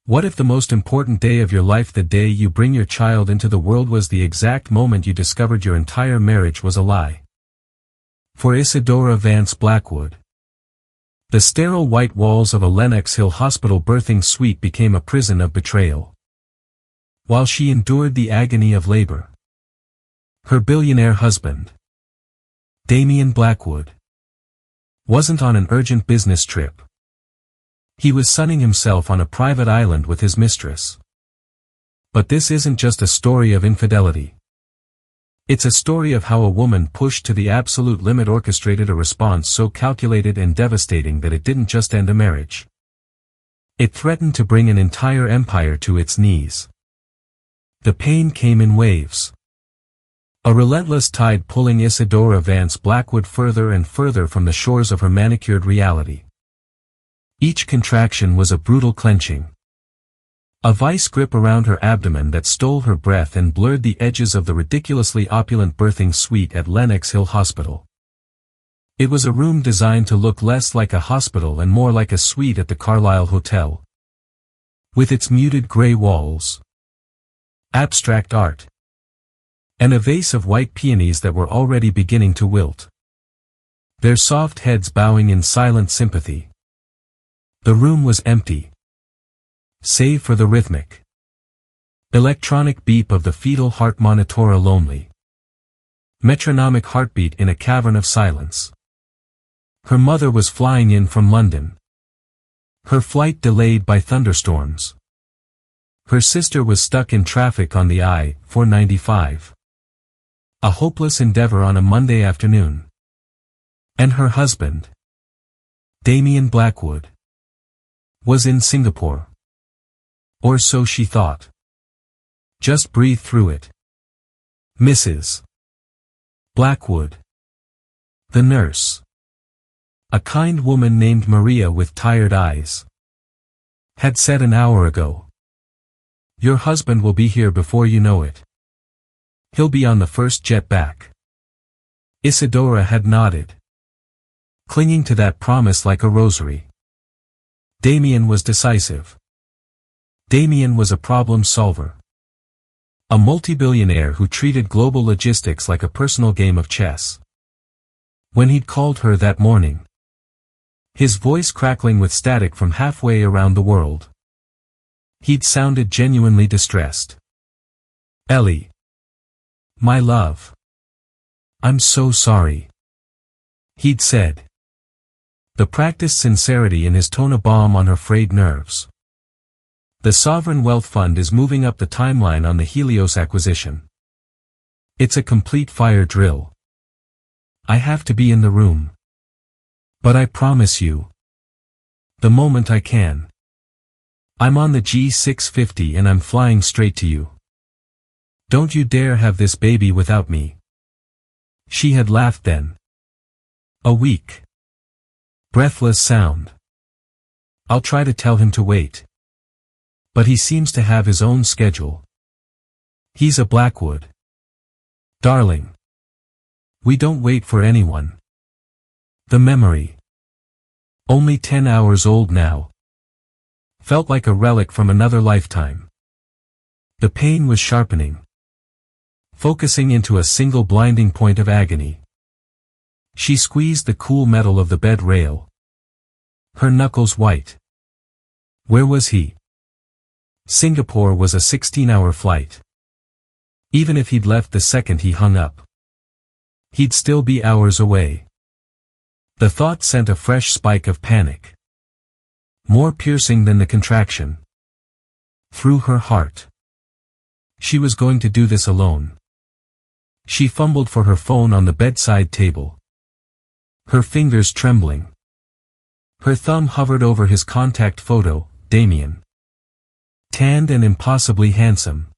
What if the most important day of your life, the day you bring your child into the world, was the exact moment you discovered your entire marriage was a lie? For Isadora Vance Blackwood, the sterile white walls of a Lenox Hill Hospital birthing suite became a prison of betrayal. While she endured the agony of labor, her billionaire husband, Damian Blackwood, wasn't on an urgent business trip. He was sunning himself on a private island with his mistress. But this isn't just a story of infidelity. It's a story of how a woman pushed to the absolute limit orchestrated a response so calculated and devastating that it didn't just end a marriage. It threatened to bring an entire empire to its knees. The pain came in waves. A relentless tide pulling Isadora Vance Blackwood further and further from the shores of her manicured reality. Each contraction was a brutal clenching. A vice grip around her abdomen that stole her breath and blurred the edges of the ridiculously opulent birthing suite at Lenox Hill Hospital. It was a room designed to look less like a hospital and more like a suite at the Carlisle Hotel. With its muted gray walls, abstract art, and a vase of white peonies that were already beginning to wilt, their soft heads bowing in silent sympathy. The room was empty, save for the rhythmic, electronic beep of the fetal heart monitor, a lonely, metronomic heartbeat in a cavern of silence. Her mother was flying in from London, her flight delayed by thunderstorms. Her sister was stuck in traffic on the I-495. A hopeless endeavor on a Monday afternoon. And her husband, Damian Blackwood, was in Singapore. Or so she thought. Just breathe through it, Mrs. Blackwood. The nurse, a kind woman named Maria with tired eyes, had said an hour ago. Your husband will be here before you know it. He'll be on the first jet back. Isadora had nodded, clinging to that promise like a rosary. Damian was decisive. Damian was a problem solver. A multi-billionaire who treated global logistics like a personal game of chess. When he'd called her that morning, his voice crackling with static from halfway around the world, he'd sounded genuinely distressed. Ellie. My love. I'm so sorry. He'd said. The practiced sincerity in his tone a balm on her frayed nerves. The Sovereign Wealth Fund is moving up the timeline on the Helios acquisition. It's a complete fire drill. I have to be in the room. But I promise you, the moment I can. I'm on the G650 and I'm flying straight to you. Don't you dare have this baby without me. She had laughed then. A weak, breathless sound. I'll try to tell him to wait. But he seems to have his own schedule. He's a Blackwood. Darling. We don't wait for anyone. The memory, only 10 hours old now, felt like a relic from another lifetime. The pain was sharpening, focusing into a single blinding point of agony. She squeezed the cool metal of the bed rail, her knuckles white. Where was he? Singapore was a 16-hour flight. Even if he'd left the second he hung up, he'd still be hours away. The thought sent a fresh spike of panic, more piercing than the contraction, through her heart. She was going to do this alone. She fumbled for her phone on the bedside table, her fingers trembling. Her thumb hovered over his contact photo, Damian. Tanned and impossibly handsome,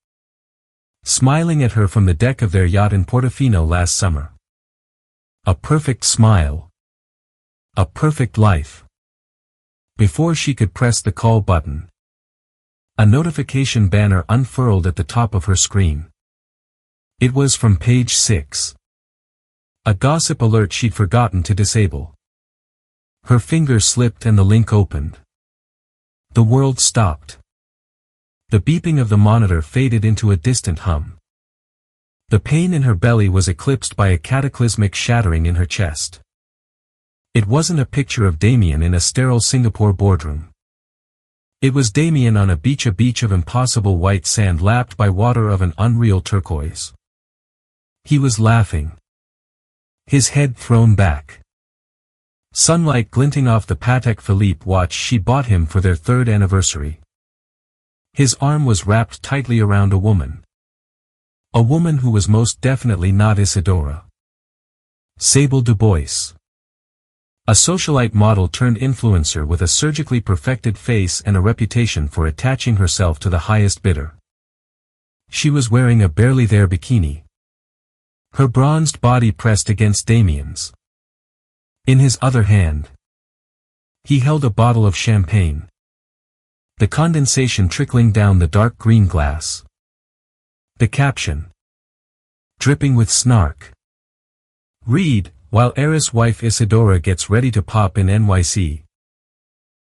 smiling at her from the deck of their yacht in Portofino last summer. A perfect smile. A perfect life. Before she could press the call button, a notification banner unfurled at the top of her screen. It was from page 6. A gossip alert she'd forgotten to disable. Her fingers slipped and the link opened. The world stopped. The beeping of the monitor faded into a distant hum. The pain in her belly was eclipsed by a cataclysmic shattering in her chest. It wasn't a picture of Damien in a sterile Singapore boardroom. It was Damien on a beach of impossible white sand lapped by water of an unreal turquoise. He was laughing. His head thrown back. Sunlight glinting off the Patek Philippe watch she bought him for their 3rd anniversary. His arm was wrapped tightly around a woman. A woman who was most definitely not Isadora. Sable Du Bois. A socialite model turned influencer with a surgically perfected face and a reputation for attaching herself to the highest bidder. She was wearing a barely there bikini. Her bronzed body pressed against Damien's. In his other hand, he held a bottle of champagne. The condensation trickling down the dark green glass. The caption. Dripping with snark. Read, while heiress wife Isadora gets ready to pop in NYC.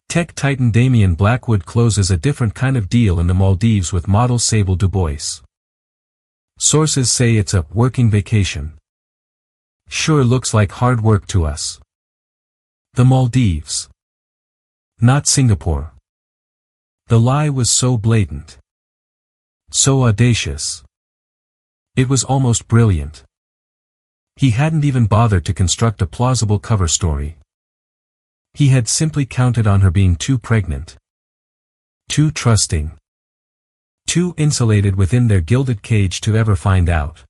Tech titan Damien Blackwood closes a different kind of deal in the Maldives with model Sable Du Bois. Sources say it's a working vacation. Sure looks like hard work to us. The Maldives. Not Singapore. The lie was so blatant. So audacious. It was almost brilliant. He hadn't even bothered to construct a plausible cover story. He had simply counted on her being too pregnant. Too trusting. Too insulated within their gilded cage to ever find out.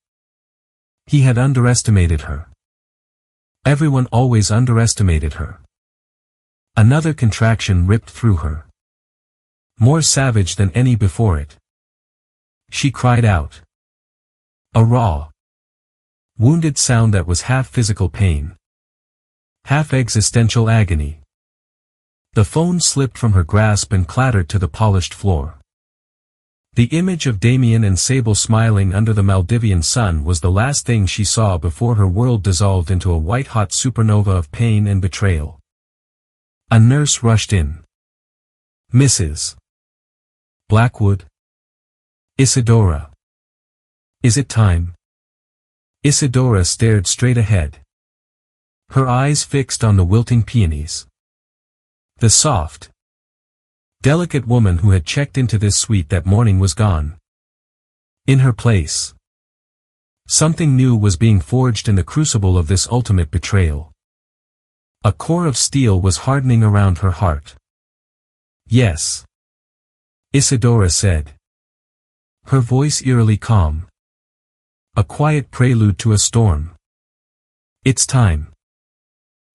He had underestimated her. Everyone always underestimated her. Another contraction ripped through her. More savage than any before it. She cried out. A raw, wounded sound that was half physical pain. Half existential agony. The phone slipped from her grasp and clattered to the polished floor. The image of Damien and Sable smiling under the Maldivian sun was the last thing she saw before her world dissolved into a white-hot supernova of pain and betrayal. A nurse rushed in. Mrs. Blackwood? Isadora. Is it time? Isadora stared straight ahead. Her eyes fixed on the wilting peonies. The soft, delicate woman who had checked into this suite that morning was gone. In her place, something new was being forged in the crucible of this ultimate betrayal. A core of steel was hardening around her heart. Yes, Isadora said. Her voice eerily calm. A quiet prelude to a storm. It's time.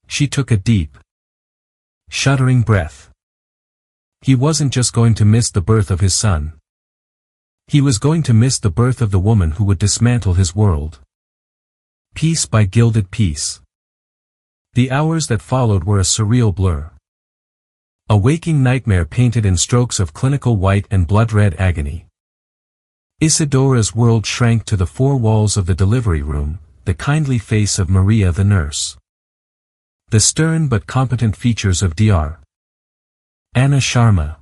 She took a deep, shuddering breath. He wasn't just going to miss the birth of his son. He was going to miss the birth of the woman who would dismantle his world. Piece by gilded piece. The hours that followed were a surreal blur. A waking nightmare painted in strokes of clinical white and blood-red agony. Isadora's world shrank to the four walls of the delivery room, the kindly face of Maria the nurse. The stern but competent features of Dr. Anna Sharma.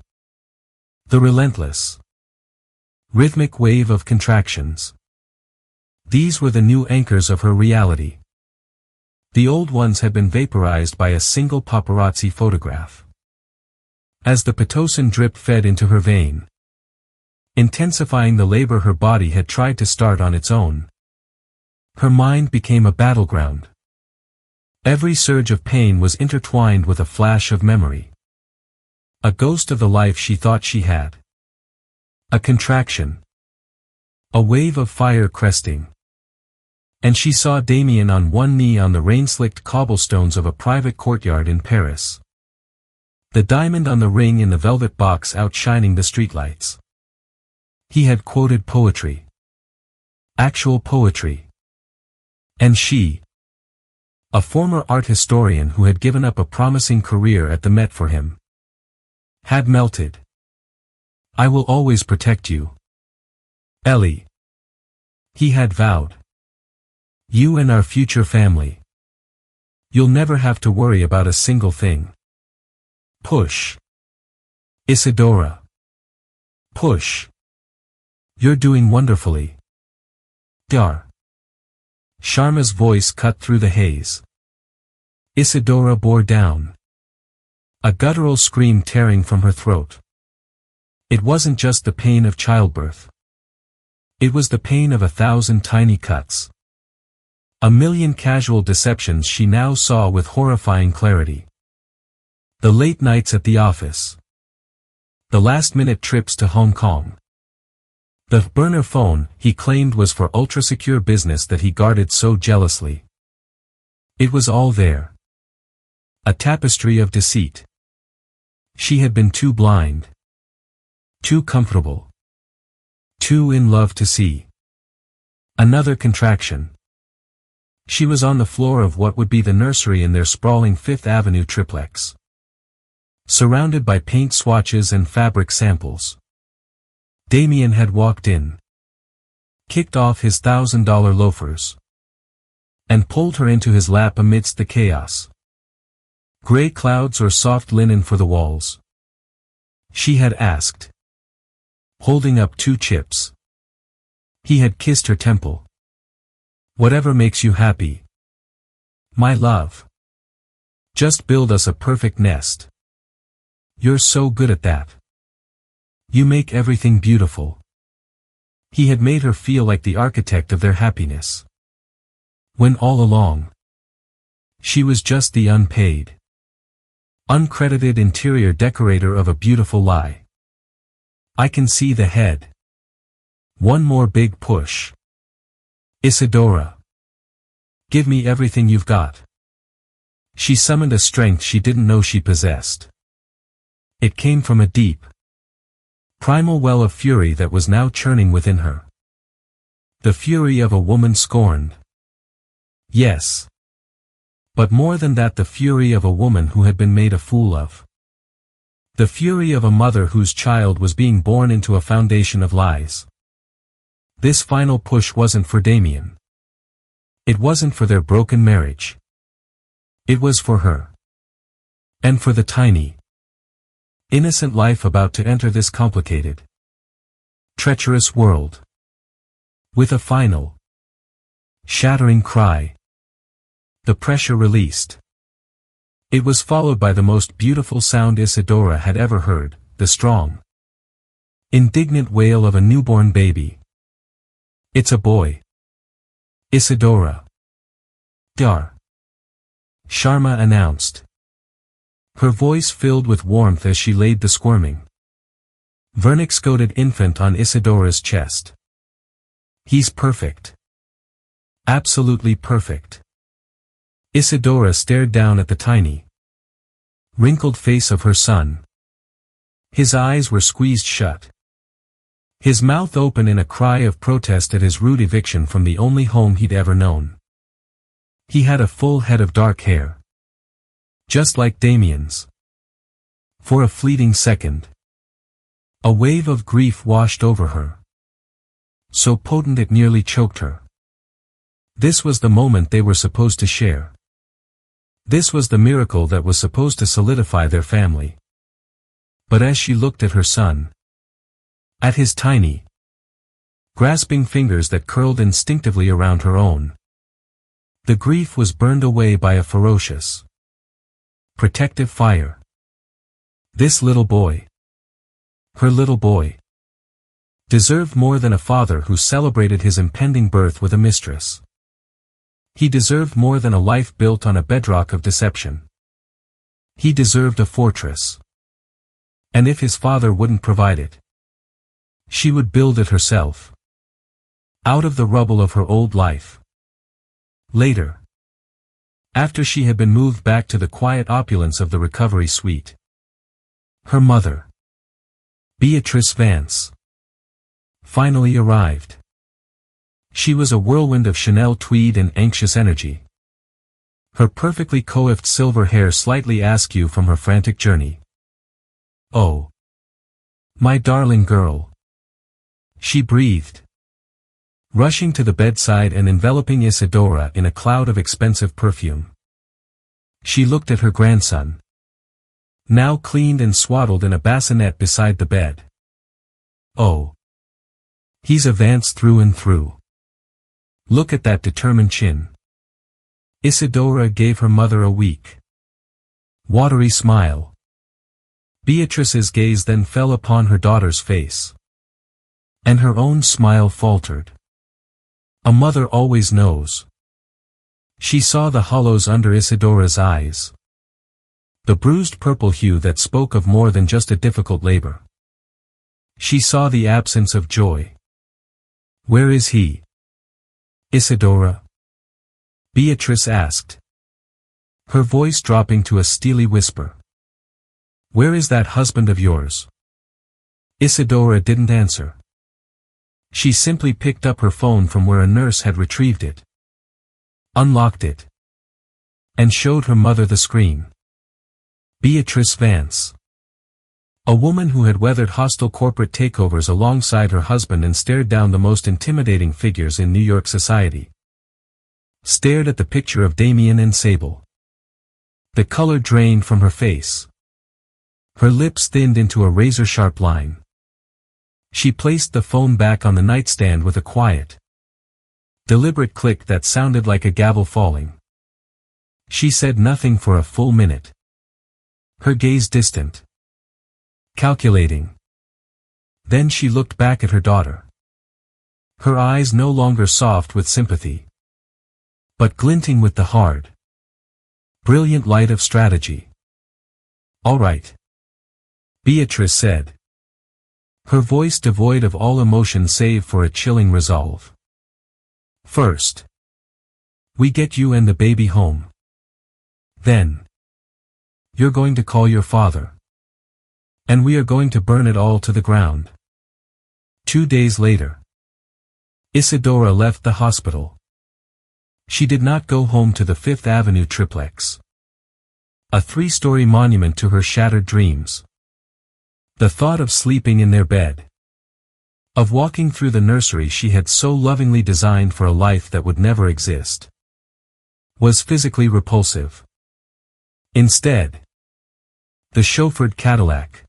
The relentless, rhythmic wave of contractions. These were the new anchors of her reality. The old ones had been vaporized by a single paparazzi photograph. As the Pitocin drip fed into her vein, intensifying the labor her body had tried to start on its own, her mind became a battleground. Every surge of pain was intertwined with a flash of memory. A ghost of the life she thought she had. A contraction. A wave of fire cresting. And she saw Damien on one knee on the rain-slicked cobblestones of a private courtyard in Paris. The diamond on the ring in the velvet box outshining the streetlights. He had quoted poetry. Actual poetry. And she, a former art historian who had given up a promising career at the Met for him, had melted. I will always protect you, Ellie. He had vowed. You and our future family. You'll never have to worry about a single thing. Push. Isadora. Push. You're doing wonderfully. Dar. Sharma's voice cut through the haze. Isadora bore down. A guttural scream tearing from her throat. It wasn't just the pain of childbirth. It was the pain of 1,000 tiny cuts. 1,000,000 casual deceptions she now saw with horrifying clarity. The late nights at the office. The last-minute trips to Hong Kong. The burner phone he claimed was for ultra-secure business that he guarded so jealously. It was all there. A tapestry of deceit. She had been too blind. Too comfortable. Too in love to see. Another contraction. She was on the floor of what would be the nursery in their sprawling Fifth Avenue triplex. Surrounded by paint swatches and fabric samples. Damien had walked in. Kicked off his $1,000 loafers. And pulled her into his lap amidst the chaos. Gray clouds or soft linen for the walls? She had asked. Holding up 2 chips. He had kissed her temple. Whatever makes you happy. My love. Just build us a perfect nest. You're so good at that. You make everything beautiful. He had made her feel like the architect of their happiness. When all along, she was just the unpaid, uncredited interior decorator of a beautiful lie. I can see the head. One more big push. Isadora. Give me everything you've got. She summoned a strength she didn't know she possessed. It came from a deep, primal well of fury that was now churning within her. The fury of a woman scorned. Yes. But more than that, the fury of a woman who had been made a fool of. The fury of a mother whose child was being born into a foundation of lies. This final push wasn't for Damien. It wasn't for their broken marriage. It was for her. And for the tiny, innocent life about to enter this complicated, treacherous world. With a final, shattering cry, the pressure released. It was followed by the most beautiful sound Isadora had ever heard, the strong, indignant wail of a newborn baby. It's a boy. Isadora. Dar. Sharma announced. Her voice filled with warmth as she laid the squirming, vernix-coated infant on Isadora's chest. He's perfect. Absolutely perfect. Isadora stared down at the tiny, wrinkled face of her son. His eyes were squeezed shut. His mouth open in a cry of protest at his rude eviction from the only home he'd ever known. He had a full head of dark hair. Just like Damien's. For a fleeting second, a wave of grief washed over her. So potent it nearly choked her. This was the moment they were supposed to share. This was the miracle that was supposed to solidify their family. But as she looked at her son, at his tiny, grasping fingers that curled instinctively around her own, the grief was burned away by a ferocious, protective fire. This little boy, her little boy, deserved more than a father who celebrated his impending birth with a mistress. He deserved more than a life built on a bedrock of deception. He deserved a fortress. And if his father wouldn't provide it, she would build it herself. Out of the rubble of her old life. Later, after she had been moved back to the quiet opulence of the recovery suite, her mother, Beatrice Vance, finally arrived. She was a whirlwind of Chanel tweed and anxious energy. Her perfectly coiffed silver hair slightly askew from her frantic journey. Oh, my darling girl, she breathed, rushing to the bedside and enveloping Isadora in a cloud of expensive perfume. She looked at her grandson, now cleaned and swaddled in a bassinet beside the bed. Oh, He's a Vance through and through. Look at that determined chin. Isadora gave her mother a weak, watery smile. Beatrice's gaze then fell upon her daughter's face. And her own smile faltered. A mother always knows. She saw the hollows under Isadora's eyes. The bruised purple hue that spoke of more than just a difficult labor. She saw the absence of joy. Where is he? Isadora? Beatrice asked, her voice dropping to a steely whisper. Where is that husband of yours? Isadora didn't answer. She simply picked up her phone from where a nurse had retrieved it, unlocked it, and showed her mother the screen. Beatrice Vance. A woman who had weathered hostile corporate takeovers alongside her husband and stared down the most intimidating figures in New York society. Stared at the picture of Damien and Sable. The color drained from her face. Her lips thinned into a razor-sharp line. She placed the phone back on the nightstand with a quiet, deliberate click that sounded like a gavel falling. She said nothing for a full minute. Her gaze distant, calculating. Then she looked back at her daughter. Her eyes no longer soft with sympathy, but glinting with the hard, brilliant light of strategy. All right, Beatrice said, her voice devoid of all emotion save for a chilling resolve. First, we get you and the baby home. Then, you're going to call your father. And we are going to burn it all to the ground. 2 days later, Isadora left the hospital. She did not go home to the Fifth Avenue triplex, a 3-story monument to her shattered dreams. The thought of sleeping in their bed, of walking through the nursery she had so lovingly designed for a life that would never exist, was physically repulsive. Instead, the chauffeured Cadillac,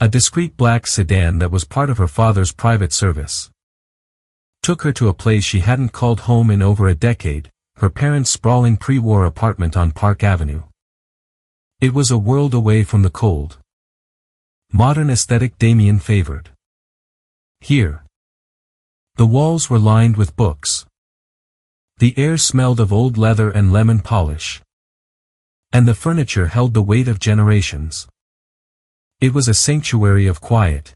a discreet black sedan that was part of her father's private service, took her to a place she hadn't called home in over a decade, her parents' sprawling pre-war apartment on Park Avenue. It was a world away from the cold, modern aesthetic Damien favored. Here, the walls were lined with books. The air smelled of old leather and lemon polish. And the furniture held the weight of generations. It was a sanctuary of quiet,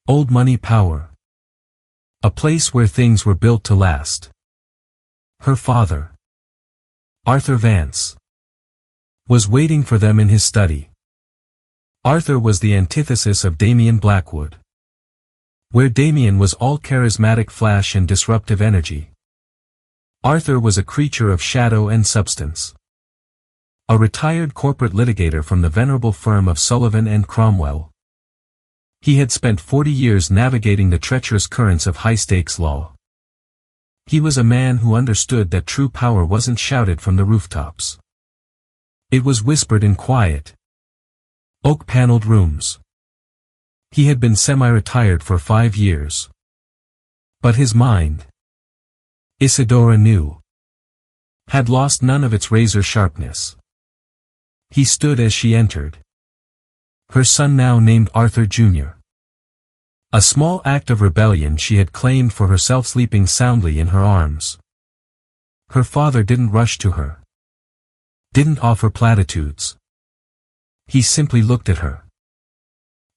old money power. A place where things were built to last. Her father, Arthur Vance, was waiting for them in his study. Arthur was the antithesis of Damien Blackwood. Where Damien was all charismatic flash and disruptive energy, Arthur was a creature of shadow and substance. A retired corporate litigator from the venerable firm of Sullivan and Cromwell. He had spent 40 years navigating the treacherous currents of high-stakes law. He was a man who understood that true power wasn't shouted from the rooftops. It was whispered in quiet, oak-paneled rooms. He had been semi-retired for 5 years. But his mind, Isadora knew, had lost none of its razor sharpness. He stood as she entered. Her son now named Arthur Jr. A small act of rebellion she had claimed for herself sleeping soundly in her arms. Her father didn't rush to her. Didn't offer platitudes. He simply looked at her.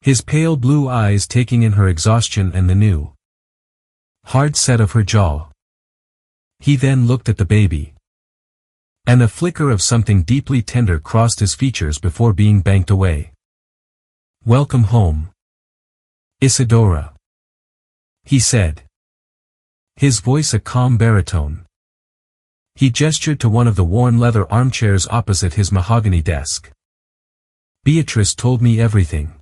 His pale blue eyes taking in her exhaustion and the new, hard set of her jaw. He then looked at the baby. And a flicker of something deeply tender crossed his features before being banked away. Welcome home, Isadora, he said. His voice a calm baritone. He gestured to one of the worn leather armchairs opposite his mahogany desk. Beatrice told me everything.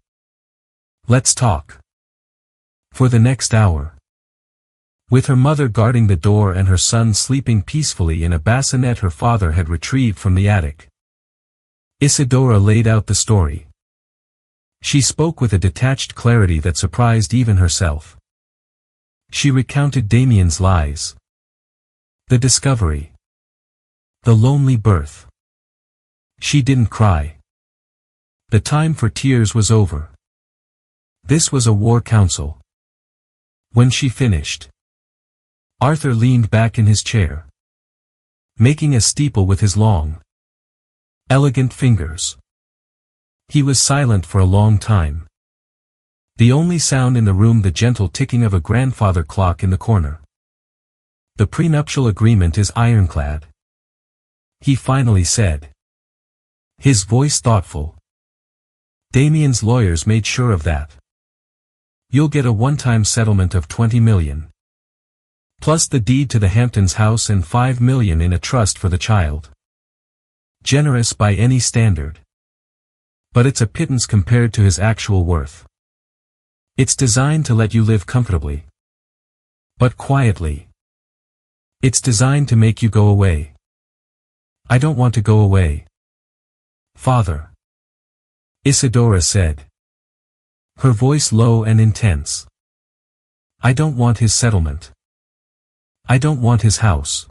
Let's talk. For the next hour. With her mother guarding the door and her son sleeping peacefully in a bassinet her father had retrieved from the attic, Isadora laid out the story. She spoke with a detached clarity that surprised even herself. She recounted Damien's lies. The discovery. The lonely birth. She didn't cry. The time for tears was over. This was a war council. When she finished, Arthur leaned back in his chair, making a steeple with his long, elegant fingers. He was silent for a long time. The only sound in the room the gentle ticking of a grandfather clock in the corner. The prenuptial agreement is ironclad. He finally said. His voice thoughtful. Damien's lawyers made sure of that. You'll get a one-time settlement of $20 million. Plus the deed to the Hamptons house and $5 million in a trust for the child. Generous by any standard. But it's a pittance compared to his actual worth. It's designed to let you live comfortably. But quietly. It's designed to make you go away. I don't want to go away. Father. Isadora said. Her voice low and intense. I don't want his settlement. I don't want his house.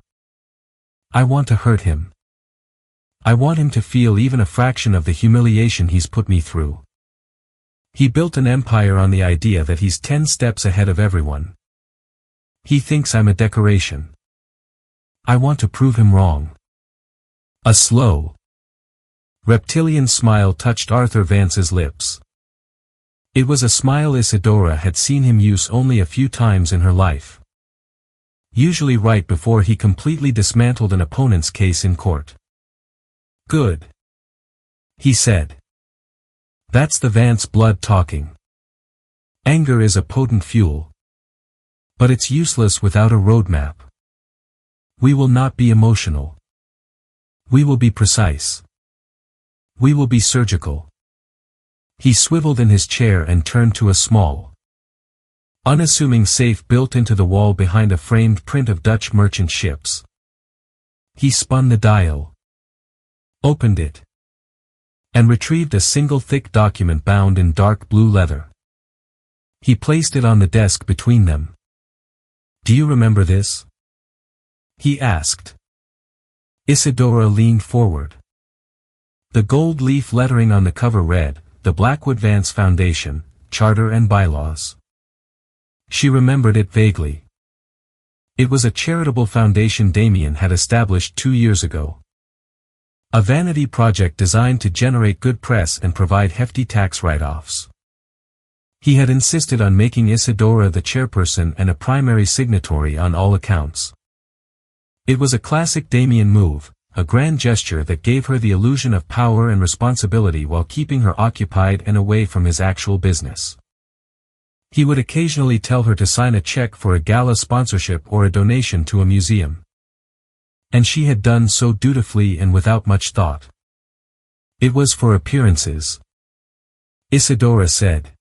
I want to hurt him. I want him to feel even a fraction of the humiliation he's put me through. He built an empire on the idea that he's 10 steps ahead of everyone. He thinks I'm a decoration. I want to prove him wrong. A slow, reptilian smile touched Arthur Vance's lips. It was a smile Isadora had seen him use only a few times in her life. Usually right before he completely dismantled an opponent's case in court. Good. He said. That's the Vance blood talking. Anger is a potent fuel. But it's useless without a roadmap. We will not be emotional. We will be precise. We will be surgical. He swiveled in his chair and turned to a small, unassuming safe built into the wall behind a framed print of Dutch merchant ships. He spun the dial, opened it, and retrieved a single thick document bound in dark blue leather. He placed it on the desk between them. Do you remember this? He asked. Isadora leaned forward. The gold leaf lettering on the cover read, The Blackwood Vance Foundation, Charter and Bylaws. She remembered it vaguely. It was a charitable foundation Damien had established 2 years ago. A vanity project designed to generate good press and provide hefty tax write-offs. He had insisted on making Isadora the chairperson and a primary signatory on all accounts. It was a classic Damien move, a grand gesture that gave her the illusion of power and responsibility while keeping her occupied and away from his actual business. He would occasionally tell her to sign a check for a gala sponsorship or a donation to a museum. And she had done so dutifully and without much thought. It was for appearances. Isadora said.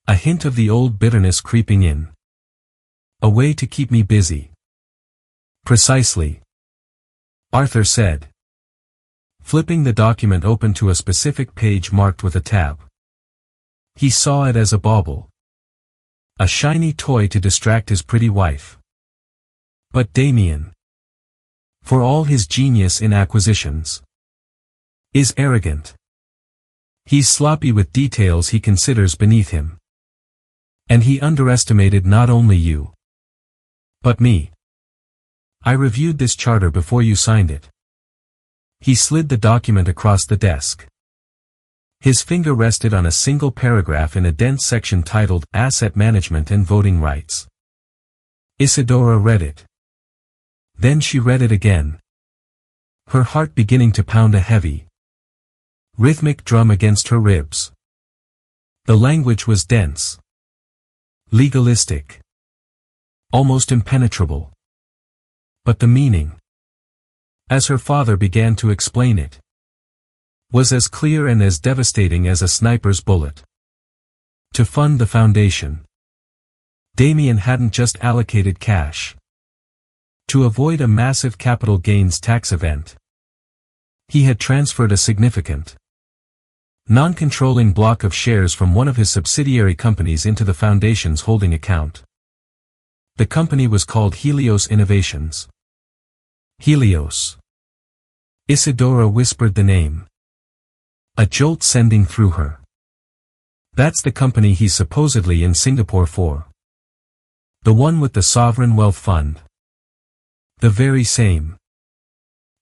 A hint of the old bitterness creeping in. A way to keep me busy. Precisely. Arthur said. Flipping the document open to a specific page marked with a tab. He saw it as a bauble. A shiny toy to distract his pretty wife. But Damien, for all his genius in acquisitions, is arrogant. He's sloppy with details he considers beneath him. And he underestimated not only you, but me. I reviewed this charter before you signed it. He slid the document across the desk. His finger rested on a single paragraph in a dense section titled, Asset Management and Voting Rights. Isadora read it. Then she read it again. Her heart beginning to pound a heavy, rhythmic drum against her ribs. The language was dense. Legalistic. Almost impenetrable. But the meaning, as her father began to explain it, was as clear and as devastating as a sniper's bullet. To fund the foundation, Damien hadn't just allocated cash. To avoid a massive capital gains tax event, he had transferred a significant, non-controlling block of shares from one of his subsidiary companies into the foundation's holding account. The company was called Helios Innovations. Helios. Isadora whispered the name. A jolt sending through her. That's the company he's supposedly in Singapore for. The one with the sovereign wealth fund. The very same.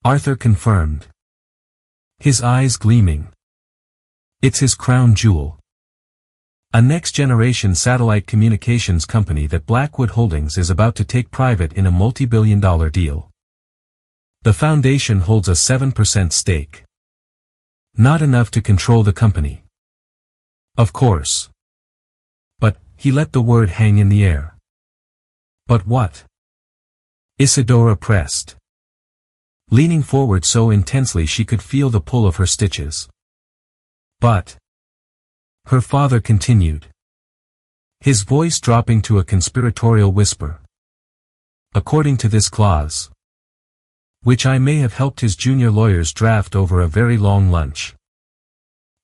Arthur confirmed. His eyes gleaming. It's his crown jewel. A next-generation satellite communications company that Blackwood Holdings is about to take private in a multi-billion-dollar deal. The foundation holds a 7% stake. Not enough to control the company. Of course. But, he let the word hang in the air. But what? Isadora pressed. Leaning forward so intensely she could feel the pull of her stitches. But. Her father continued. His voice dropping to a conspiratorial whisper. According to this clause. Which I may have helped his junior lawyers draft over a very long lunch.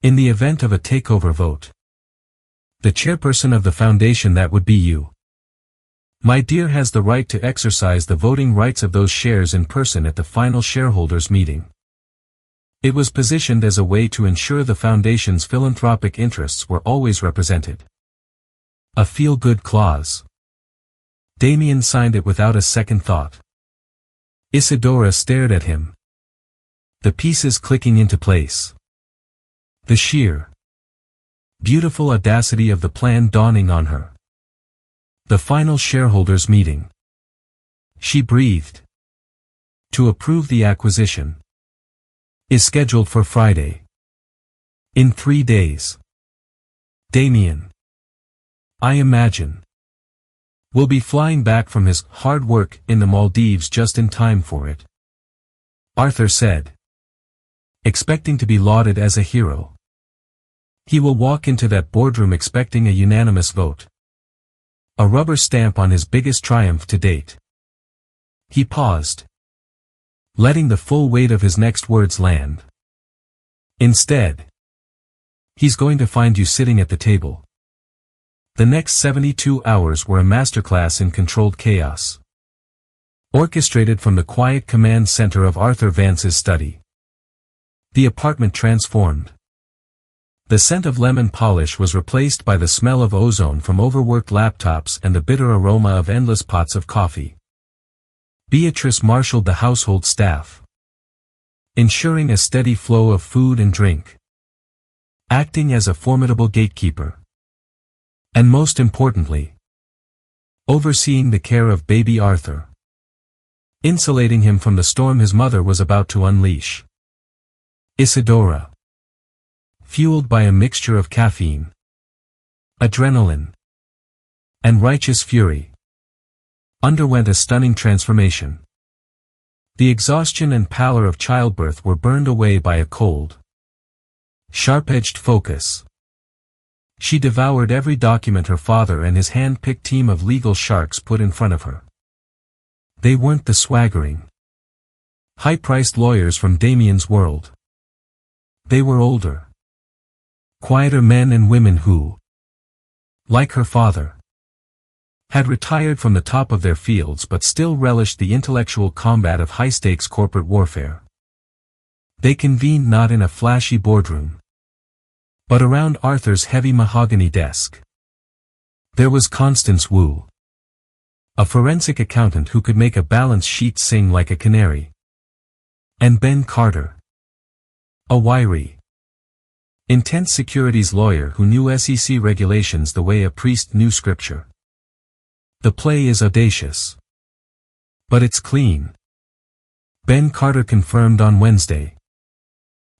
In the event of a takeover vote. The chairperson of the foundation, that would be you. My dear, has the right to exercise the voting rights of those shares in person at the final shareholders meeting. It was positioned as a way to ensure the foundation's philanthropic interests were always represented. A feel-good clause. Damien signed it without a second thought. Isadora stared at him. The pieces clicking into place. The sheer, beautiful audacity of the plan dawning on her. The final shareholders meeting. She breathed. To approve the acquisition. Is scheduled for Friday. In 3 days. Damien. I imagine. Will be flying back from his hard work in the Maldives just in time for it. Arthur said. Expecting to be lauded as a hero. He will walk into that boardroom expecting a unanimous vote. A rubber stamp on his biggest triumph to date. He paused. Letting the full weight of his next words land. Instead. He's going to find you sitting at the table. The next 72 hours were a masterclass in controlled chaos. Orchestrated from the quiet command center of Arthur Vance's study. The apartment transformed. The scent of lemon polish was replaced by the smell of ozone from overworked laptops and the bitter aroma of endless pots of coffee. Beatrice marshaled the household staff. Ensuring a steady flow of food and drink. Acting as a formidable gatekeeper. And most importantly, overseeing the care of baby Arthur. Insulating him from the storm his mother was about to unleash. Isadora. Fueled by a mixture of caffeine, adrenaline, and righteous fury, underwent a stunning transformation. The exhaustion and pallor of childbirth were burned away by a cold, sharp-edged focus. She devoured every document her father and his hand-picked team of legal sharks put in front of her. They weren't the swaggering, high-priced lawyers from Damien's world. They were older, quieter men and women who, like her father, had retired from the top of their fields but still relished the intellectual combat of high-stakes corporate warfare. They convened not in a flashy boardroom, but around Arthur's heavy mahogany desk. There was Constance Wu, a forensic accountant who could make a balance sheet sing like a canary, and Ben Carter, a wiry, intense securities lawyer who knew SEC regulations the way a priest knew scripture. The play is audacious, but it's clean, Ben Carter confirmed on Wednesday,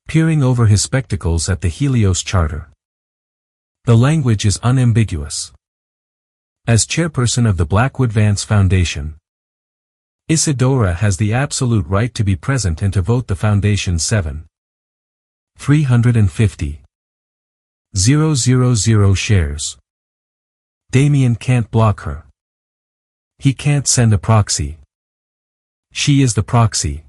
peering over his spectacles at the Helios Charter. The language is unambiguous. As chairperson of the Blackwood Vance Foundation, Isadora has the absolute right to be present and to vote the Foundation's 7,350,000 shares. Damien can't block her. He can't send a proxy. She is the proxy.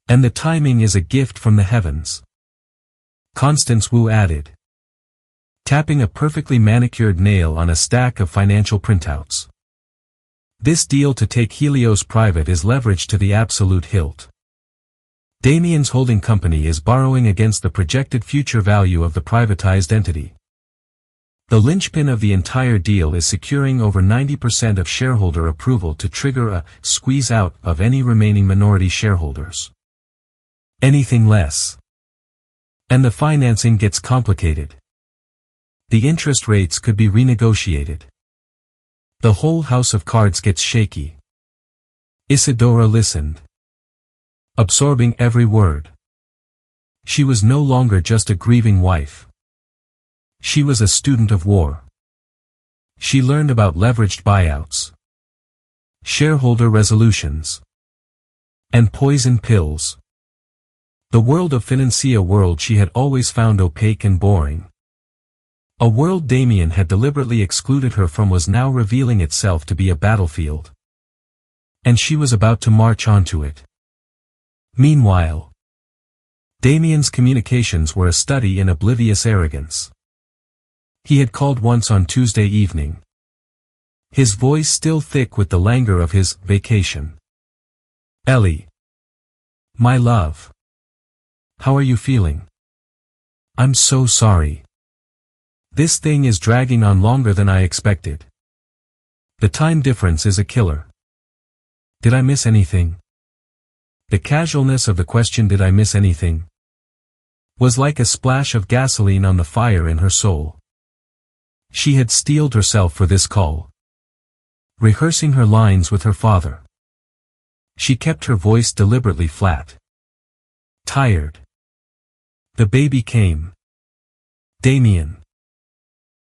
And the timing is a gift from the heavens. Constance Wu added, tapping a perfectly manicured nail on a stack of financial printouts. This deal to take Helios private is leveraged to the absolute hilt. Damien's holding company is borrowing against the projected future value of the privatized entity. The linchpin of the entire deal is securing over 90% of shareholder approval to trigger a squeeze-out of any remaining minority shareholders. Anything less, and the financing gets complicated. The interest rates could be renegotiated. The whole house of cards gets shaky. Isadora listened, absorbing every word. She was no longer just a grieving wife. She was a student of war. She learned about leveraged buyouts, shareholder resolutions, and poison pills. The world of Financia world she had always found opaque and boring. A world Damien had deliberately excluded her from was now revealing itself to be a battlefield. And she was about to march onto it. Meanwhile, Damien's communications were a study in oblivious arrogance. He had called once on Tuesday evening, his voice still thick with the languor of his vacation. "Ellie. My love. How are you feeling? I'm so sorry. This thing is dragging on longer than I expected. The time difference is a killer. Did I miss anything?" The casualness of the question "did I miss anything?" was like a splash of gasoline on the fire in her soul. She had steeled herself for this call, rehearsing her lines with her father. She kept her voice deliberately flat. Tired. The baby came. Damien.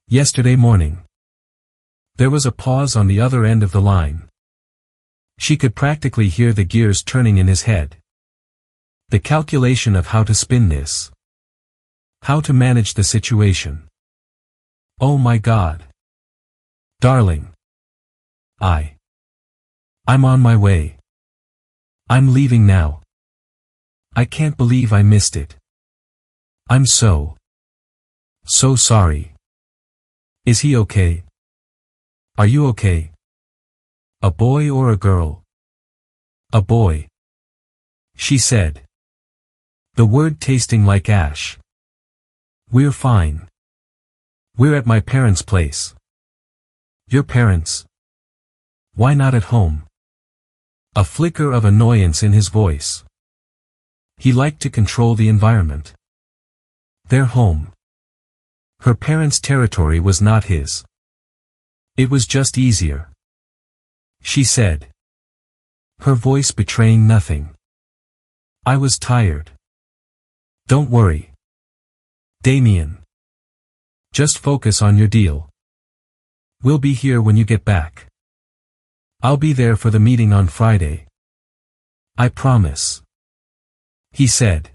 Yesterday morning. There was a pause on the other end of the line. She could practically hear the gears turning in his head. The calculation of how to spin this. How to manage the situation. Oh my God. Darling. I'm on my way. I'm leaving now. I can't believe I missed it. I'm so sorry. Is he okay? Are you okay? A boy or a girl? A boy, she said, the word tasting like ash. We're fine. We're at my parents' place. Your parents? Why not at home? A flicker of annoyance in his voice. He liked to control the environment. Their home. Her parents' territory was not his. It was just easier, she said, her voice betraying nothing. I was tired. Don't worry, Damien. Just focus on your deal. We'll be here when you get back. I'll be there for the meeting on Friday. I promise, he said,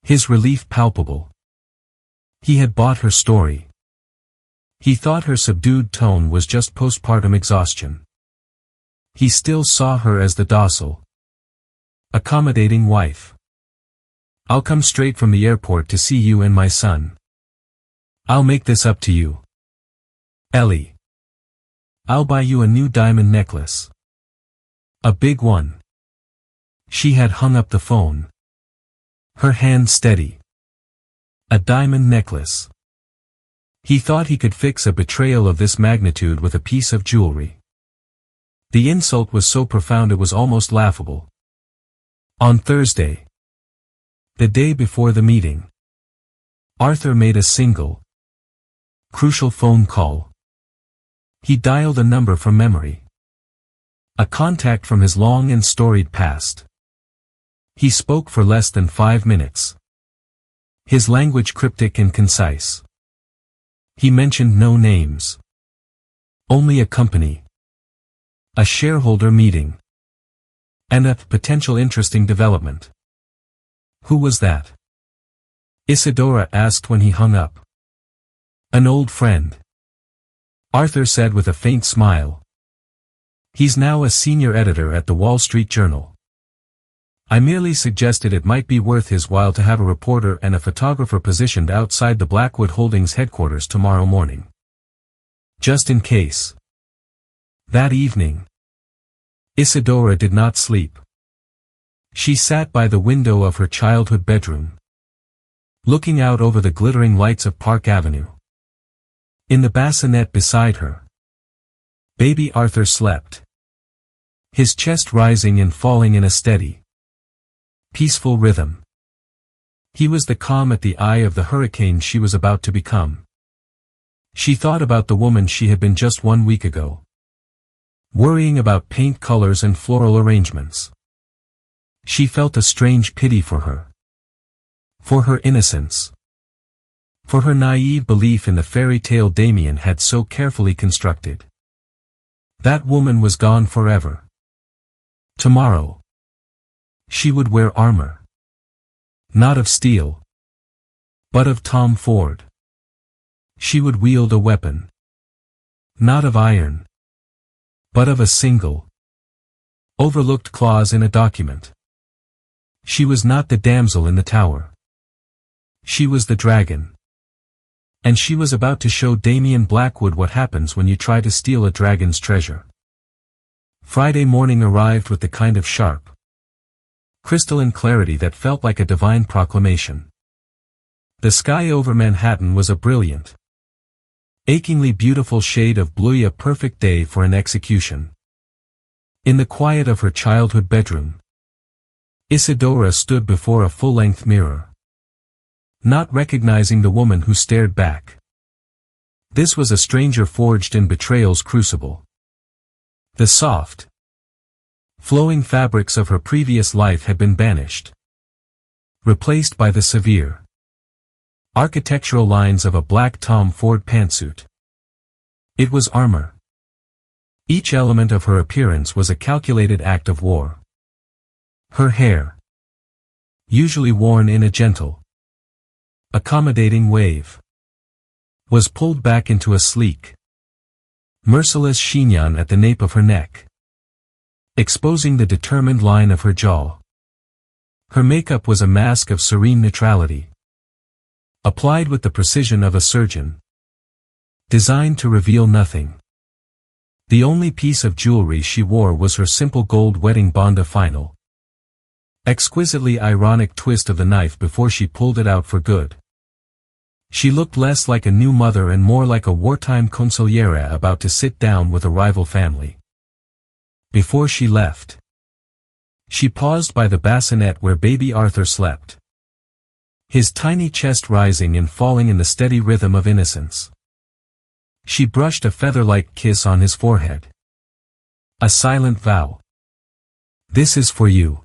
his relief palpable. He had bought her story. He thought her subdued tone was just postpartum exhaustion. He still saw her as the docile, accommodating wife. I'll come straight from the airport to see you and my son. I'll make this up to you, Ellie. I'll buy you a new diamond necklace. A big one. She had hung up the phone, her hand steady. A diamond necklace. He thought he could fix a betrayal of this magnitude with a piece of jewelry. The insult was so profound it was almost laughable. On Thursday, the day before the meeting, Arthur made a single, crucial phone call. He dialed a number from memory. A contact from his long and storied past. He spoke for less than 5 minutes. His language cryptic and concise. He mentioned no names. Only a company. A shareholder meeting. And a potential interesting development. Who was that? Isadora asked when he hung up. An old friend, Arthur said with a faint smile. He's now a senior editor at the Wall Street Journal. I merely suggested it might be worth his while to have a reporter and a photographer positioned outside the Blackwood Holdings headquarters tomorrow morning. Just in case. That evening, Isadora did not sleep. She sat by the window of her childhood bedroom, looking out over the glittering lights of Park Avenue. In the bassinet beside her, baby Arthur slept, his chest rising and falling in a steady, peaceful rhythm. He was the calm at the eye of the hurricane she was about to become. She thought about the woman she had been just 1 week ago, worrying about paint colors and floral arrangements. She felt a strange pity for her. For her innocence. For her naive belief in the fairy tale Damien had so carefully constructed. That woman was gone forever. Tomorrow, she would wear armor. Not of steel, but of Tom Ford. She would wield a weapon. Not of iron, but of a single, overlooked clause in a document. She was not the damsel in the tower. She was the dragon. And she was about to show Damien Blackwood what happens when you try to steal a dragon's treasure. Friday morning arrived with the kind of sharp, crystalline clarity that felt like a divine proclamation. The sky over Manhattan was a brilliant, achingly beautiful shade of blue, a perfect day for an execution. In the quiet of her childhood bedroom, Isadora stood before a full-length mirror, not recognizing the woman who stared back. This was a stranger forged in betrayal's crucible. The soft, flowing fabrics of her previous life had been banished, replaced by the severe, architectural lines of a black Tom Ford pantsuit. It was armor. Each element of her appearance was a calculated act of war. Her hair, usually worn in a gentle, accommodating wave, was pulled back into a sleek, merciless chignon at the nape of her neck, exposing the determined line of her jaw. Her makeup was a mask of serene neutrality, applied with the precision of a surgeon, designed to reveal nothing. The only piece of jewelry she wore was her simple gold wedding band, a final, exquisitely ironic twist of the knife before she pulled it out for good. She looked less like a new mother and more like a wartime consigliere about to sit down with a rival family. Before she left, she paused by the bassinet where baby Arthur slept, his tiny chest rising and falling in the steady rhythm of innocence. She brushed a feather-like kiss on his forehead. A silent vow. This is for you.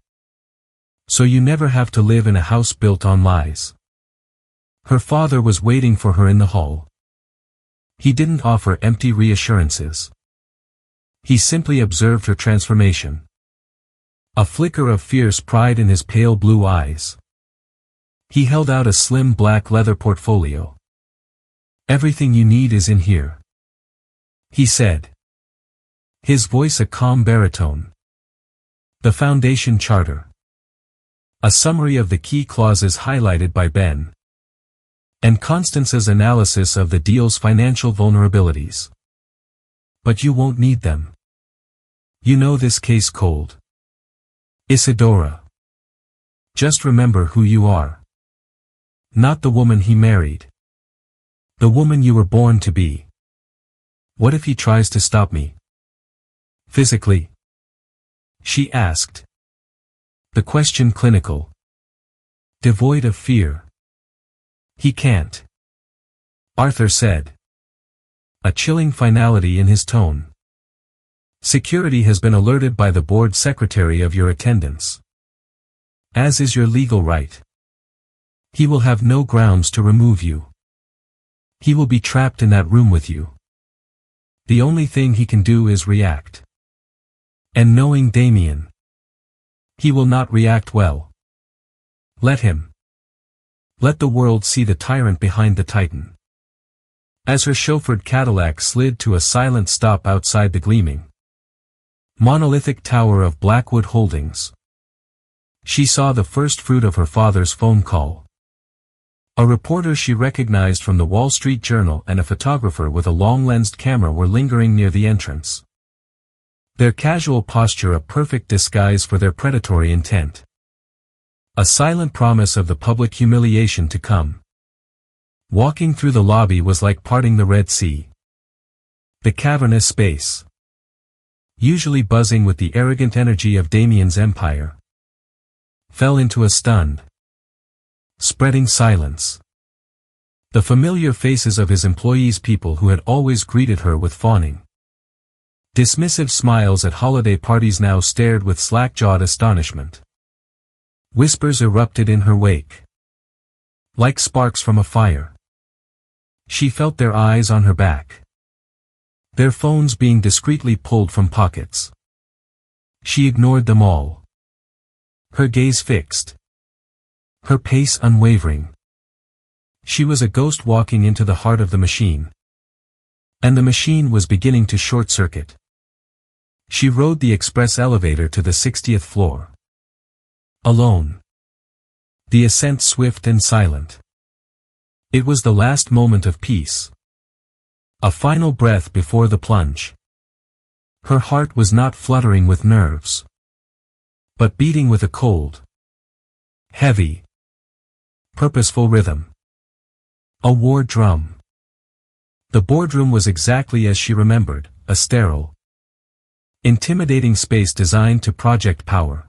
So you never have to live in a house built on lies. Her father was waiting for her in the hall. He didn't offer empty reassurances. He simply observed her transformation. A flicker of fierce pride in his pale blue eyes. He held out a slim black leather portfolio. Everything you need is in here, he said, his voice a calm baritone. The Foundation Charter. A summary of the key clauses highlighted by Ben. And Constance's analysis of the deal's financial vulnerabilities. But you won't need them. You know this case cold, Isadora. Just remember who you are. Not the woman he married. The woman you were born to be. What if he tries to stop me? Physically? She asked. The question clinical. Devoid of fear. He can't, Arthur said. A chilling finality in his tone. Security has been alerted by the board secretary of your attendance. As is your legal right. He will have no grounds to remove you. He will be trapped in that room with you. The only thing he can do is react. And knowing Damien, he will not react well. Let him. Let the world see the tyrant behind the titan. As her chauffeured Cadillac slid to a silent stop outside the gleaming, monolithic tower of Blackwood Holdings, she saw the first fruit of her father's phone call. A reporter she recognized from the Wall Street Journal and a photographer with a long-lensed camera were lingering near the entrance. Their casual posture a perfect disguise for their predatory intent. A silent promise of the public humiliation to come. Walking through the lobby was like parting the Red Sea. The cavernous space, usually buzzing with the arrogant energy of Damien's empire, fell into a stunned, spreading silence. The familiar faces of his employees, people who had always greeted her with fawning, dismissive smiles at holiday parties, now stared with slack-jawed astonishment. Whispers erupted in her wake, like sparks from a fire. She felt their eyes on her back, their phones being discreetly pulled from pockets. She ignored them all, her gaze fixed, her pace unwavering. She was a ghost walking into the heart of the machine. And the machine was beginning to short-circuit. She rode the express elevator to the 60th floor. Alone. The ascent swift and silent. It was the last moment of peace. A final breath before the plunge. Her heart was not fluttering with nerves, but beating with a cold, heavy, purposeful rhythm. A war drum. The boardroom was exactly as she remembered, a sterile, intimidating space designed to project power.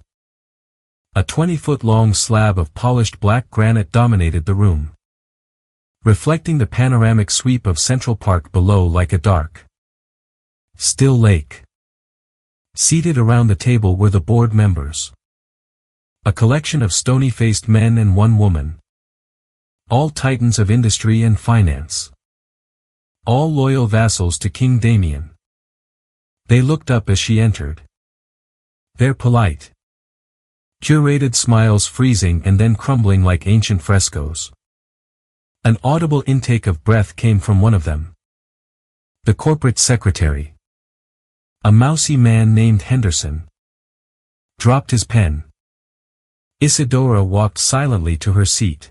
A 20-foot-long slab of polished black granite dominated the room, reflecting the panoramic sweep of Central Park below like a dark, still lake. Seated around the table were the board members. A collection of stony-faced men and one woman. All titans of industry and finance. All loyal vassals to King Damien. They looked up as she entered. Their polite, curated smiles freezing and then crumbling like ancient frescoes. An audible intake of breath came from one of them. The corporate secretary, a mousy man named Henderson, dropped his pen. Isadora walked silently to her seat.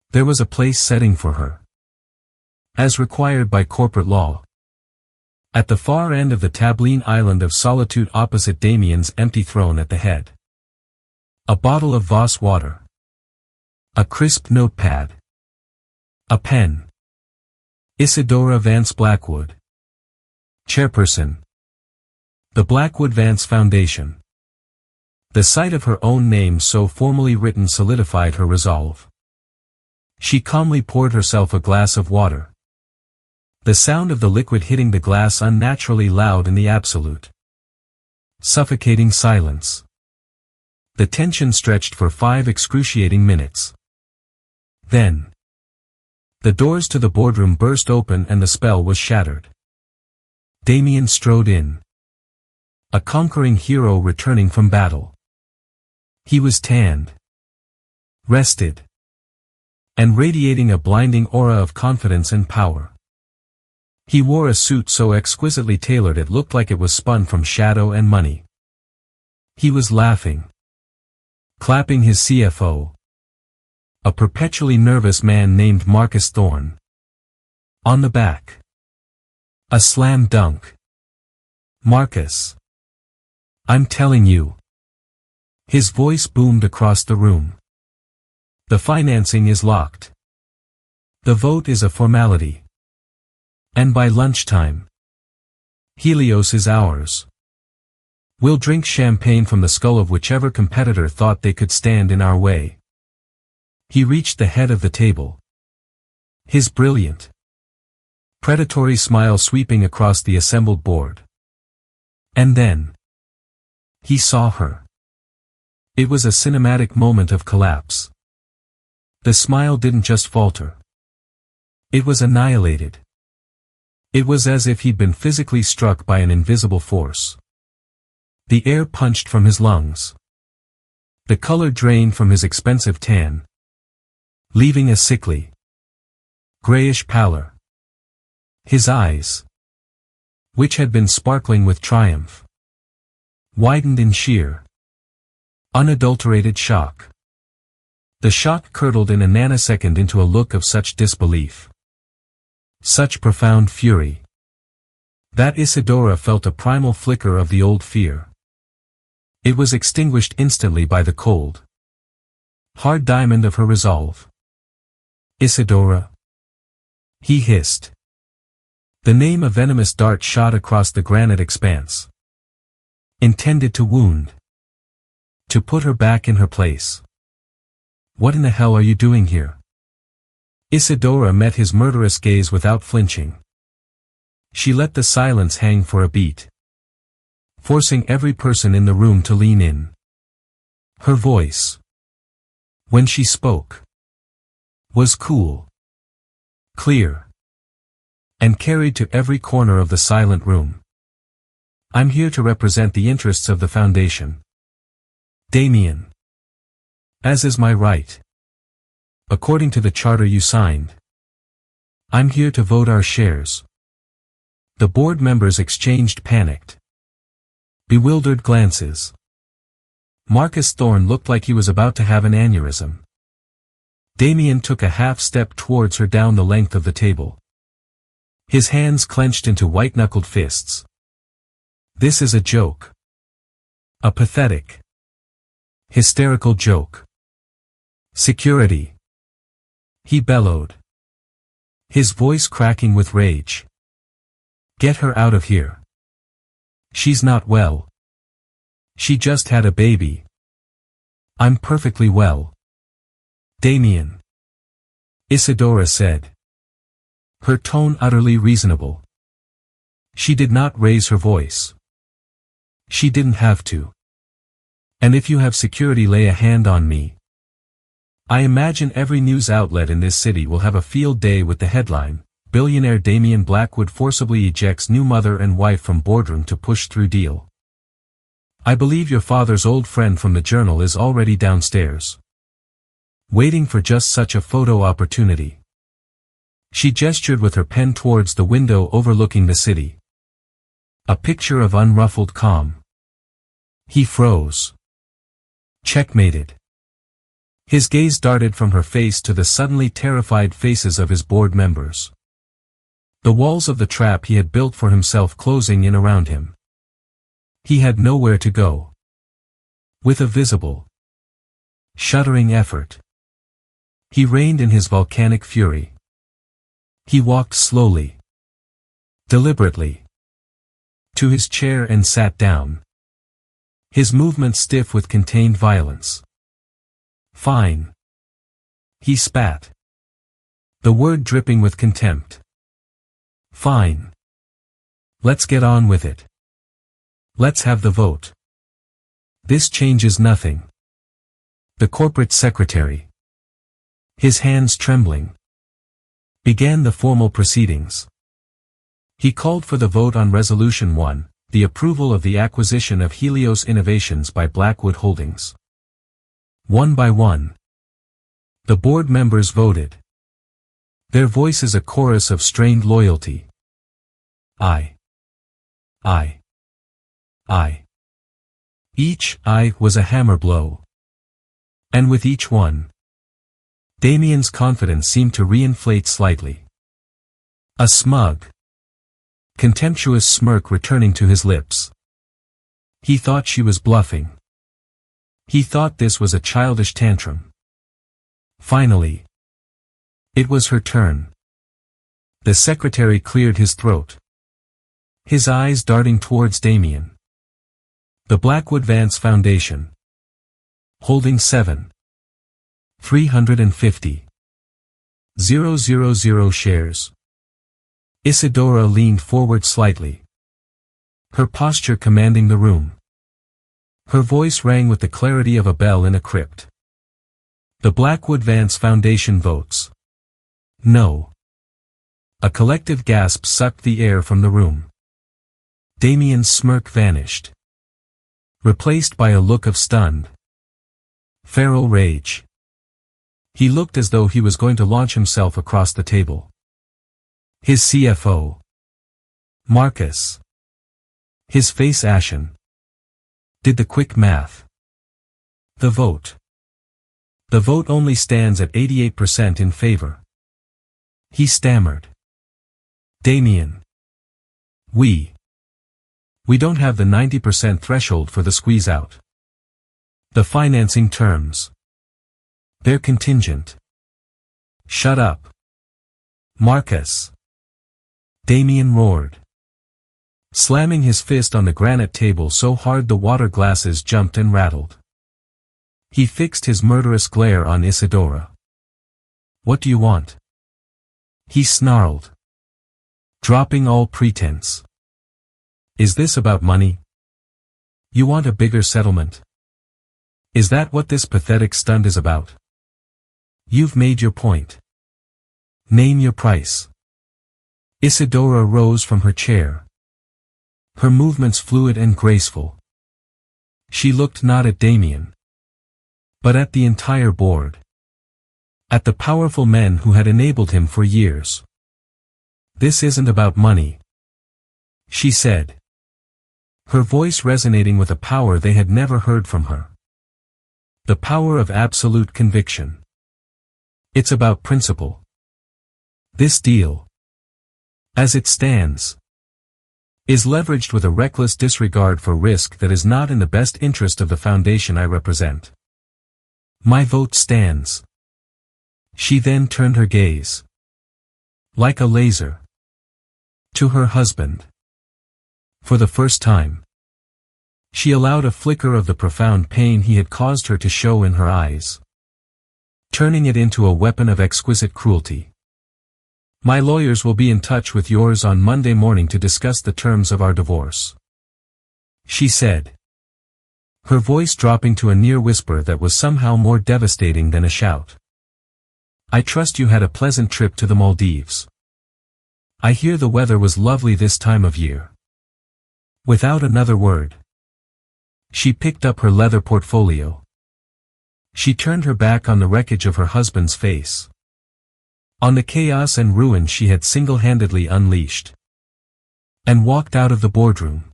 There was a place setting for her, as required by corporate law. At the far end of the Tableen island of solitude opposite Damien's empty throne at the head. A bottle of Voss water. A crisp notepad. A pen. Isadora Vance Blackwood, chairperson. The Blackwood Vance Foundation. The sight of her own name so formally written solidified her resolve. She calmly poured herself a glass of water. The sound of the liquid hitting the glass unnaturally loud in the absolute, suffocating silence. The tension stretched for 5 excruciating minutes. Then, the doors to the boardroom burst open and the spell was shattered. Damien strode in. A conquering hero returning from battle. He was tanned, rested, and radiating a blinding aura of confidence and power. He wore a suit so exquisitely tailored it looked like it was spun from shadow and money. He was laughing, clapping his CFO, a perpetually nervous man named Marcus Thorne, on the back. A slam dunk. Marcus, I'm telling you. His voice boomed across the room. The financing is locked. The vote is a formality. And by lunchtime, Helios is ours. We'll drink champagne from the skull of whichever competitor thought they could stand in our way. He reached the head of the table. His brilliant, predatory smile sweeping across the assembled board. And then, he saw her. It was a cinematic moment of collapse. The smile didn't just falter. It was annihilated. It was as if he'd been physically struck by an invisible force. The air punched from his lungs. The color drained from his expensive tan, leaving a sickly, grayish pallor. His eyes, which had been sparkling with triumph, widened in sheer, unadulterated shock. The shock curdled in a nanosecond into a look of such disbelief, such profound fury, That Isadora felt a primal flicker of the old fear. It was extinguished instantly by the cold, hard diamond of her resolve. Isadora, he hissed. The name a venomous dart shot across the granite expanse. Intended to wound. To put her back in her place. What in the hell are you doing here? Isadora met his murderous gaze without flinching. She let the silence hang for a beat, forcing every person in the room to lean in. Her voice, when she spoke, was cool, clear, and carried to every corner of the silent room. I'm here to represent the interests of the Foundation. Damien. As is my right. According to the charter you signed. I'm here to vote our shares. The board members exchanged panicked, bewildered glances. Marcus Thorne looked like he was about to have an aneurysm. Damien took a half-step towards her down the length of the table. His hands clenched into white-knuckled fists. This is a joke. A pathetic, hysterical joke. Security. He bellowed, his voice cracking with rage. Get her out of here. She's not well. She just had a baby. I'm perfectly well. Damien. Isadora said. Her tone utterly reasonable. She did not raise her voice. She didn't have to. And if you have security, lay a hand on me. I imagine every news outlet in this city will have a field day with the headline, Billionaire Damien Blackwood forcibly ejects new mother and wife from boardroom to push through deal. I believe your father's old friend from the Journal is already downstairs, waiting for just such a photo opportunity. She gestured with her pen towards the window overlooking the city. A picture of unruffled calm. He froze. Checkmated. His gaze darted from her face to the suddenly terrified faces of his board members. The walls of the trap he had built for himself closing in around him. He had nowhere to go. With a visible, shuddering effort, he reined in his volcanic fury. He walked slowly, deliberately, to his chair and sat down. His movements stiff with contained violence. Fine. He spat, the word dripping with contempt. Fine. Let's get on with it. Let's have the vote. This changes nothing. The corporate secretary, his hands trembling, began the formal proceedings. He called for the vote on Resolution 1, the approval of the acquisition of Helios Innovations by Blackwood Holdings. One by one, the board members voted. Their voices a chorus of strained loyalty. I. Each I was a hammer blow. And with each one, Damien's confidence seemed to reinflate slightly. A smug, contemptuous smirk returning to his lips. He thought she was bluffing. He thought this was a childish tantrum. Finally, it was her turn. The secretary cleared his throat, his eyes darting towards Damien. The Blackwood Vance Foundation, holding 7,350,000 shares. Isadora leaned forward slightly, her posture commanding the room. Her voice rang with the clarity of a bell in a crypt. The Blackwood Vance Foundation votes no. A collective gasp sucked the air from the room. Damien's smirk vanished, replaced by a look of stunned, feral rage. He looked as though he was going to launch himself across the table. His CFO, Marcus, his face ashen, did the quick math. The vote only stands at 88% in favor. He stammered. Damien. We don't have the 90% threshold for the squeeze out. The financing terms. They're contingent. Shut up. Marcus. Damien roared, slamming his fist on the granite table so hard the water glasses jumped and rattled. He fixed his murderous glare on Isadora. What do you want? He snarled, dropping all pretense. Is this about money? You want a bigger settlement? Is that what this pathetic stunt is about? You've made your point. Name your price. Isadora rose from her chair, her movements fluid and graceful. She looked not at Damien, but at the entire board. At the powerful men who had enabled him for years. This isn't about money, she said, her voice resonating with a power they had never heard from her. The power of absolute conviction. It's about principle. This deal, as it stands, is leveraged with a reckless disregard for risk that is not in the best interest of the foundation I represent. My vote stands. She then turned her gaze, like a laser, to her husband. For the first time, she allowed a flicker of the profound pain he had caused her to show in her eyes, turning it into a weapon of exquisite cruelty. My lawyers will be in touch with yours on Monday morning to discuss the terms of our divorce, she said, her voice dropping to a near whisper that was somehow more devastating than a shout. I trust you had a pleasant trip to the Maldives. I hear the weather was lovely this time of year. Without another word, she picked up her leather portfolio. She turned her back on the wreckage of her husband's face, on the chaos and ruin she had single-handedly unleashed, and walked out of the boardroom.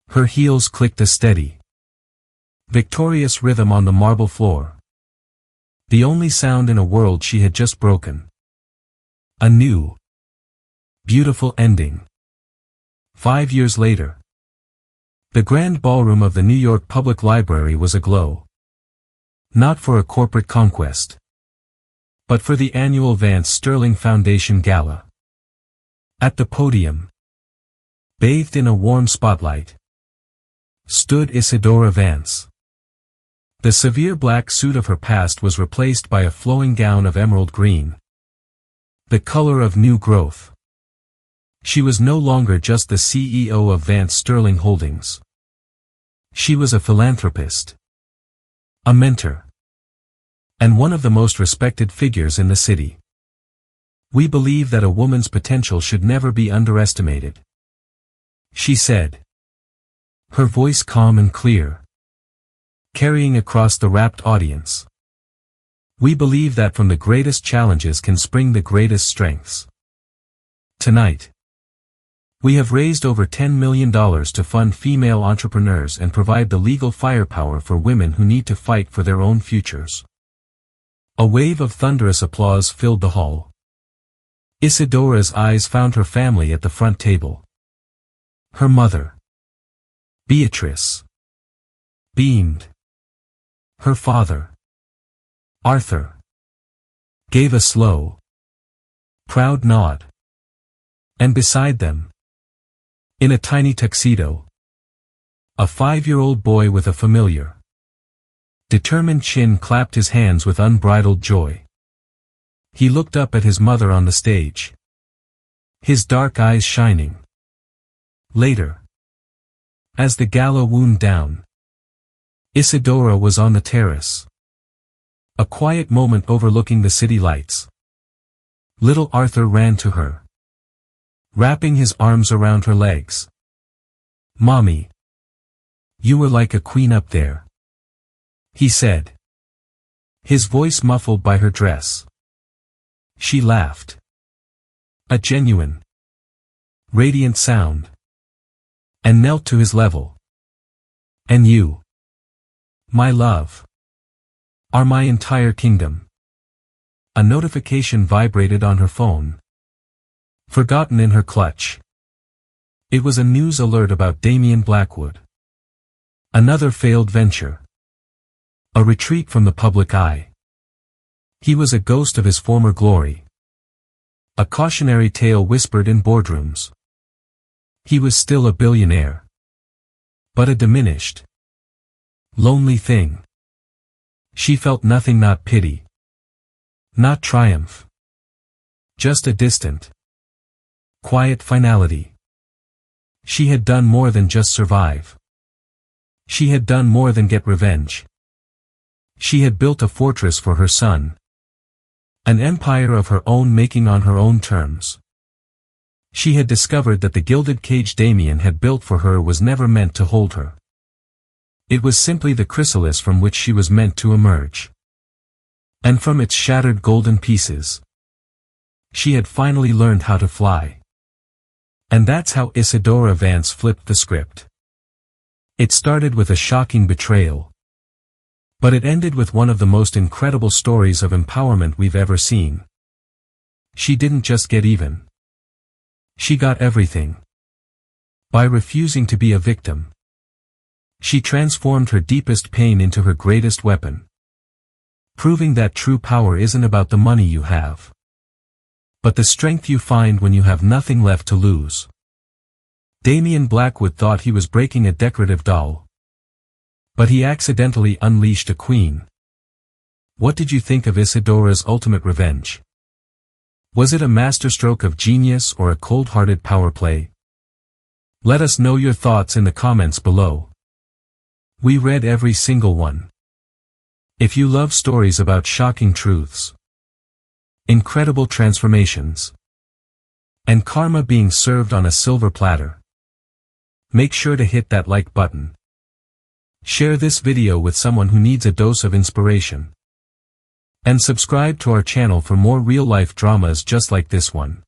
Her heels clicked a steady, victorious rhythm on the marble floor. The only sound in a world she had just broken. A new, beautiful ending. 5 years later, the grand ballroom of the New York Public Library was aglow. Not for a corporate conquest, but for the annual Vance Sterling Foundation Gala. At the podium, bathed in a warm spotlight, stood Isadora Vance. The severe black suit of her past was replaced by a flowing gown of emerald green, the color of new growth. She was no longer just the CEO of Vance Sterling Holdings. She was a philanthropist, a mentor, and one of the most respected figures in the city. We believe that a woman's potential should never be underestimated, she said, her voice calm and clear, carrying across the rapt audience. We believe that from the greatest challenges can spring the greatest strengths. Tonight, we have raised over $10 million to fund female entrepreneurs and provide the legal firepower for women who need to fight for their own futures. A wave of thunderous applause filled the hall. Isadora's eyes found her family at the front table. Her mother, Beatrice, beamed. Her father, Arthur, gave a slow, proud nod. And beside them, in a tiny tuxedo, a 5-year-old boy with a familiar, determined chin clapped his hands with unbridled joy. He looked up at his mother on the stage, his dark eyes shining. Later, as the gala wound down, Isadora was on the terrace. A quiet moment overlooking the city lights. Little Arthur ran to her, wrapping his arms around her legs. Mommy, you were like a queen up there, he said, his voice muffled by her dress. She laughed. A genuine, radiant sound, and knelt to his level. And you, my love, are my entire kingdom. A notification vibrated on her phone, forgotten in her clutch. It was a news alert about Damian Blackwood. Another failed venture. A retreat from the public eye. He was a ghost of his former glory. A cautionary tale whispered in boardrooms. He was still a billionaire. But a diminished, lonely thing. She felt nothing, not pity. Not triumph. Just a distant, quiet finality. She had done more than just survive. She had done more than get revenge. She had built a fortress for her son. An empire of her own making on her own terms. She had discovered that the gilded cage Damian had built for her was never meant to hold her. It was simply the chrysalis from which she was meant to emerge. And from its shattered golden pieces, she had finally learned how to fly. And that's how Isadora Vance flipped the script. It started with a shocking betrayal. But it ended with one of the most incredible stories of empowerment we've ever seen. She didn't just get even. She got everything. By refusing to be a victim, she transformed her deepest pain into her greatest weapon. Proving that true power isn't about the money you have, but the strength you find when you have nothing left to lose. Damian Blackwood thought he was breaking a decorative doll. But he accidentally unleashed a queen. What did you think of Isadora's ultimate revenge? Was it a masterstroke of genius or a cold-hearted power play? Let us know your thoughts in the comments below. We read every single one. If you love stories about shocking truths, incredible transformations, and karma being served on a silver platter, make sure to hit that like button. Share this video with someone who needs a dose of inspiration. And subscribe to our channel for more real-life dramas just like this one.